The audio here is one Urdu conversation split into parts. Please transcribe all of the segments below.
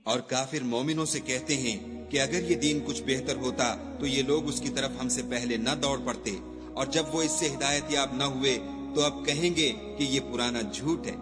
اور کافر مومنوں سے کہتے ہیں کہ اگر یہ دین کچھ بہتر ہوتا تو یہ لوگ اس کی طرف ہم سے پہلے نہ دوڑ پڑتے، اور جب وہ اس سے ہدایت یاب نہ ہوئے تو اب کہیں گے کہ یہ پرانا جھوٹ ہے۔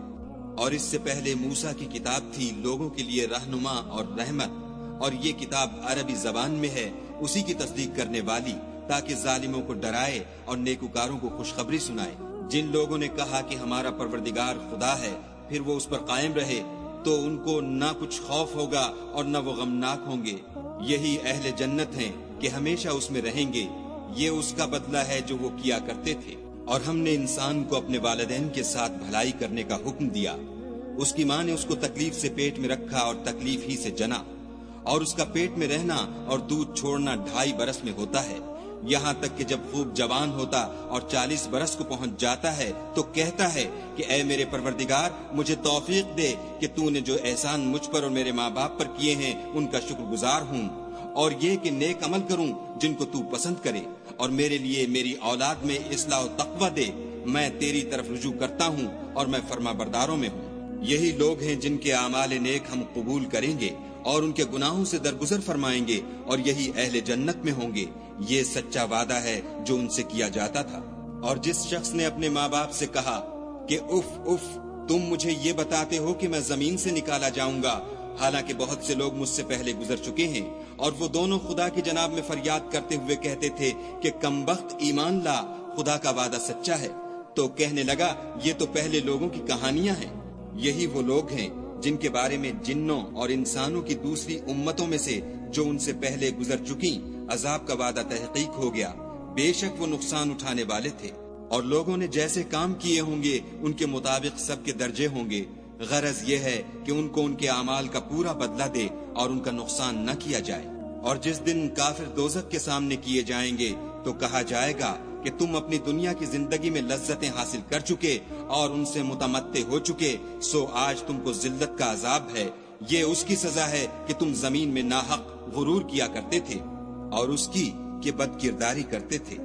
اور اس سے پہلے موسیٰ کی کتاب تھی لوگوں کے لیے رہنما اور رحمت، اور یہ کتاب عربی زبان میں ہے، اسی کی تصدیق کرنے والی، تاکہ ظالموں کو ڈرائے اور نیکوکاروں کو خوشخبری سنائے۔ جن لوگوں نے کہا کہ ہمارا پروردگار خدا ہے، پھر وہ اس پر قائم رہے تو ان کو نہ کچھ خوف ہوگا اور نہ وہ غمناک ہوں گے۔ یہی اہل جنت ہیں کہ ہمیشہ اس میں رہیں گے، یہ اس کا بدلہ ہے جو وہ کیا کرتے تھے۔ اور ہم نے انسان کو اپنے والدین کے ساتھ بھلائی کرنے کا حکم دیا۔ اس کی ماں نے اس کو تکلیف سے پیٹ میں رکھا اور تکلیف ہی سے جنا، اور اس کا پیٹ میں رہنا اور دودھ چھوڑنا 2.5 برس میں ہوتا ہے، یہاں تک کہ جب خوب جوان ہوتا اور 40 برس کو پہنچ جاتا ہے تو کہتا ہے کہ اے میرے پروردگار، مجھے توفیق دے کہ تو نے جو احسان مجھ پر اور میرے ماں باپ پر کیے ہیں ان کا شکر گزار ہوں، اور یہ کہ نیک عمل کروں جن کو تو پسند کرے، اور میرے لیے میری اولاد میں اصلاح و تقوی دے، میں تیری طرف رجوع کرتا ہوں اور میں فرما برداروں میں ہوں۔ یہی لوگ ہیں جن کے اعمال نیک ہم قبول کریں گے اور ان کے گناہوں سے درگزر فرمائیں گے، اور یہی اہل جنت میں ہوں گے۔ یہ سچا وعدہ ہے جو ان سے کیا جاتا تھا۔ اور جس شخص نے اپنے ماں باپ سے کہا کہ اف اف، تم مجھے یہ بتاتے ہو کہ میں زمین سے نکالا جاؤں گا، حالانکہ بہت سے لوگ مجھ سے پہلے گزر چکے ہیں، اور وہ دونوں خدا کی جناب میں فریاد کرتے ہوئے کہتے تھے کہ کمبخت ایمان لا، خدا کا وعدہ سچا ہے، تو کہنے لگا یہ تو پہلے لوگوں کی کہانیاں ہیں۔ یہی وہ لوگ ہیں جن کے بارے میں جنوں اور انسانوں کی دوسری امتوں میں سے جو ان سے پہلے گزر چکی عذاب کا وعدہ تحقیق ہو گیا، بے شک وہ نقصان اٹھانے والے تھے، اور لوگوں نے جیسے کام کیے ہوں گے ان کے مطابق سب کے درجے ہوں گے۔ غرض یہ ہے کہ ان کو ان کے اعمال کا پورا بدلہ دے اور ان کا نقصان نہ کیا جائے۔ اور جس دن کافر دوزخ کے سامنے کیے جائیں گے تو کہا جائے گا کہ تم اپنی دنیا کی زندگی میں لذتیں حاصل کر چکے اور ان سے متمتع ہو چکے، سو آج تم کو ذلت کا عذاب ہے، یہ اس کی سزا ہے کہ تم زمین میں ناحق غرور کیا کرتے تھے اور اس کی کہ بد کرداری کرتے تھے۔